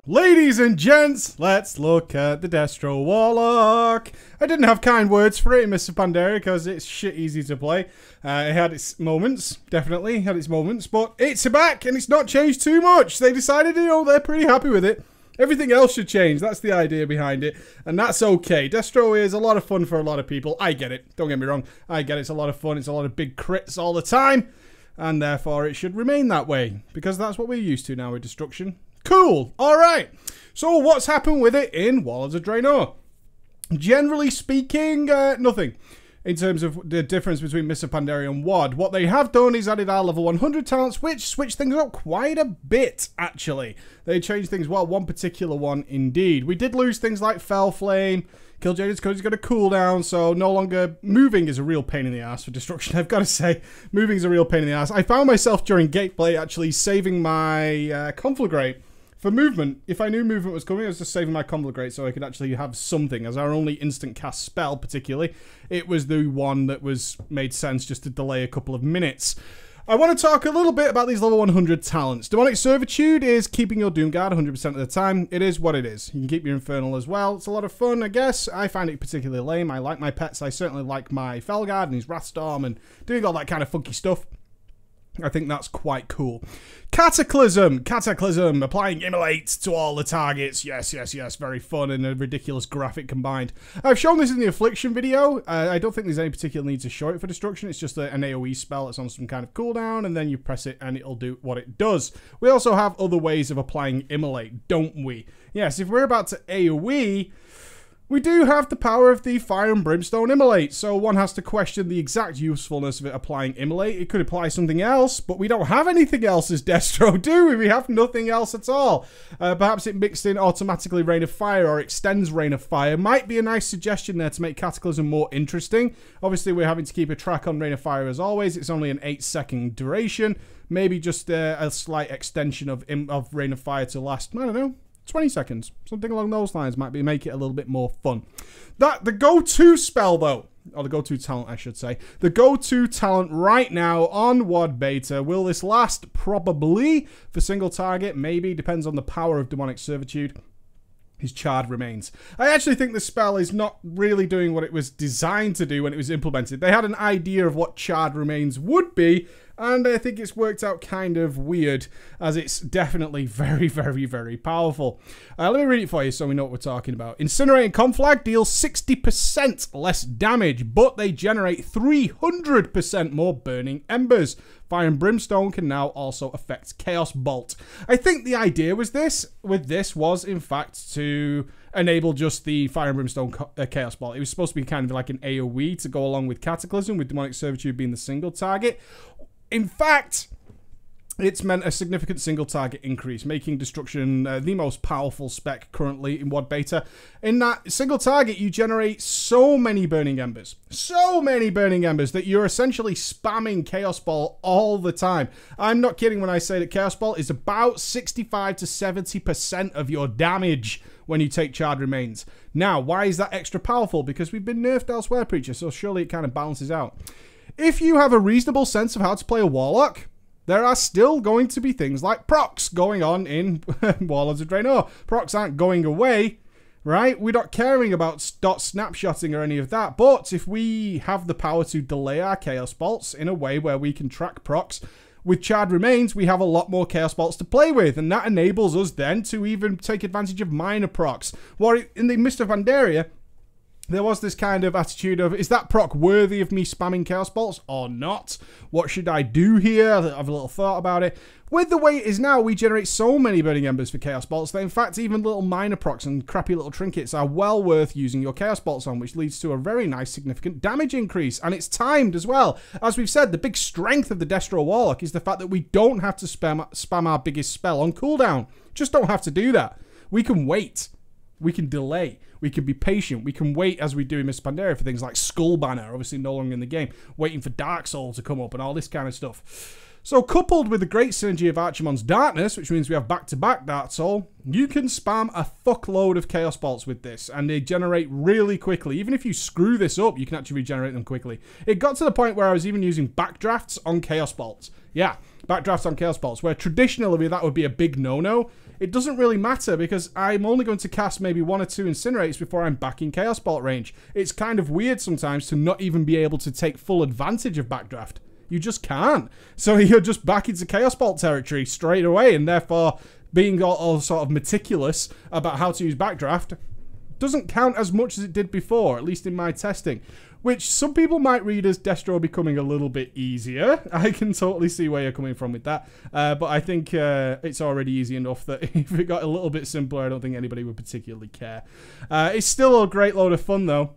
Ladies and gents, let's look at the Destro Warlock. I didn't have kind words for it in Mr. Pandaria because it's shit easy to play. It had its moments, definitely had its moments, but it's back and it's not changed too much. They decided, you know, they're pretty happy with it. Everything else should change. That's the idea behind it, and that's okay. Destro is a lot of fun for a lot of people. I get it. Don't get me wrong. I get it. It's a lot of fun. It's a lot of big crits all the time, and therefore it should remain that way because that's what we're used to now with Destruction. Cool. All right. So what's happened with it in Warlords of Draenor? Generally speaking, nothing. In terms of the difference between Mr. Pandaria and WoD. What they have done is added our level 100 talents, which switch things up quite a bit, actually. They changed things, well, one particular one indeed. We did lose things like Fell Flame. Kill Jaded's code is going to cool down, so no longer moving is a real pain in the ass for Destruction. I've got to say, moving is a real pain in the ass. I found myself during gameplay actually saving my conflagrate for movement. If I knew movement was coming, I was just saving my conflagrate so I could actually have something. As our only instant cast spell, particularly, it was the one that made sense just to delay a couple of minutes. I want to talk a little bit about these level 100 talents. Demonic Servitude is keeping your Doomguard 100% of the time. It is what it is. You can keep your Infernal as well. It's a lot of fun, I guess. I find it particularly lame. I like my pets. I certainly like my Felguard and his Wrathstorm and doing all that kind of funky stuff. I think that's quite cool. Cataclysm. Cataclysm. Applying Immolate to all the targets. Yes, yes, yes. Very fun and a ridiculous graphic combined. I've shown this in the Affliction video. I don't think there's any particular need to show it for Destruction. It's just an AoE spell that's on some kind of cooldown, and then you press it and it'll do what it does. We also have other ways of applying Immolate, don't we? Yes, if we're about to AoE, we do have the power of the Fire and Brimstone Immolate, so one has to question the exact usefulness of it applying Immolate. It could apply something else, but we don't have anything else as Destro, do we? We have nothing else at all. Perhaps it mixed in automatically Rain of Fire or extends Rain of Fire. Might be a nice suggestion there to make Cataclysm more interesting. Obviously, we're having to keep a track on Rain of Fire as always. It's only an 8-second duration. Maybe just a slight extension of Rain of Fire to last, I don't know, 20 seconds. Something along those lines might make it a little bit more fun. The go-to spell, though, or the go-to talent, I should say. The go-to talent right now on WoD Beta. Will this last? Probably. For single target, maybe. Depends on the power of Demonic Servitude. His Charred Remains. I actually think the spell is not really doing what it was designed to do when it was implemented. They had an idea of what Charred Remains would be, and I think it's worked out kind of weird, as it's definitely very, very, very powerful. Let me read it for you so we know what we're talking about. Incinerating Conflag deals 60% less damage, but they generate 300% more Burning Embers. Fire and Brimstone can now also affect Chaos Bolt. I think the idea was was, in fact, to enable just the Fire and Brimstone Chaos Bolt. It was supposed to be kind of like an AoE to go along with Cataclysm, with Demonic Servitude being the single target. In fact, it's meant a significant single target increase, making Destruction the most powerful spec currently in WoD Beta. In that single target, you generate so many Burning Embers. So many Burning Embers that you're essentially spamming Chaos Ball all the time. I'm not kidding when I say that Chaos Ball is about 65 to 70% of your damage when you take Charred Remains. Now, why is that extra powerful? Because we've been nerfed elsewhere, Preacher, so surely it kind of balances out. If you have a reasonable sense of how to play a Warlock, there are still going to be things like procs going on in Warlords of Draenor. Procs aren't going away, right? We're not caring about dot snapshotting or any of that. But if we have the power to delay our Chaos Bolts in a way where we can track procs, with Charred Remains, we have a lot more Chaos Bolts to play with, and that enables us then to even take advantage of minor procs. While in the Mr. Pandaria, there was this kind of attitude of, is that proc worthy of me spamming Chaos Bolts or not? What should I do here? I have a little thought about it. With the way it is now, we generate so many Burning Embers for Chaos Bolts that in fact even little minor procs and crappy little trinkets are well worth using your Chaos Bolts on, which leads to a very nice significant damage increase. And it's timed as well. As we've said, the big strength of the Destro Warlock is the fact that we don't have to spam our biggest spell on cooldown. Just don't have to do that. We can wait. We can delay. We can be patient. We can wait, as we do in Mr. Pandaria, for things like Skull Banner, obviously no longer in the game, waiting for Dark Soul to come up and all this kind of stuff. So coupled with the great synergy of Archimonde's Darkness, which means we have back-to-back Dark Soul, you can spam a fuckload of Chaos Bolts with this, and they generate really quickly. Even if you screw this up, you can actually regenerate them quickly. It got to the point where I was even using backdrafts on Chaos Bolts. Yeah, backdrafts on Chaos Bolts, where traditionally that would be a big no-no. It doesn't really matter because I'm only going to cast maybe 1 or 2 Incinerates before I'm back in Chaos Bolt range. It's kind of weird sometimes to not even be able to take full advantage of backdraft. You just can't. So you're just back into Chaos Bolt territory straight away, and therefore being all sort of meticulous about how to use backdraft doesn't count as much as it did before, at least in my testing. Which some people might read as Destro becoming a little bit easier. I can totally see where you're coming from with that. But I think it's already easy enough that if it got a little bit simpler, I don't think anybody would particularly care. It's still a great load of fun, though.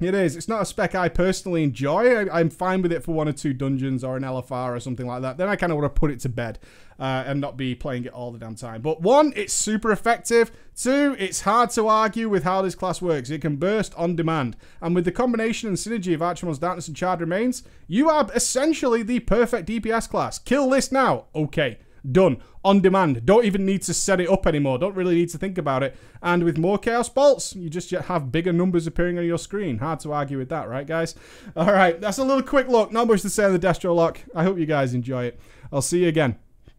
It is. It's not a spec I personally enjoy. I'm fine with it for 1 or 2 dungeons or an LFR or something like that. Then I kind of want to put it to bed and not be playing it all the damn time. But 1, it's super effective. 2, it's hard to argue with how this class works. It can burst on demand. And with the combination and synergy of Archimonde's Darkness and Charred Remains, you are essentially the perfect DPS class. Kill this now. Okay. Done. On demand. Don't even need to set it up anymore. Don't really need to think about it. And with more Chaos Bolts, you just have bigger numbers appearing on your screen. Hard to argue with that, right, guys? Alright, that's a little quick look. Not much to say on the Destro lock. I hope you guys enjoy it. I'll see you again.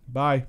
Bye.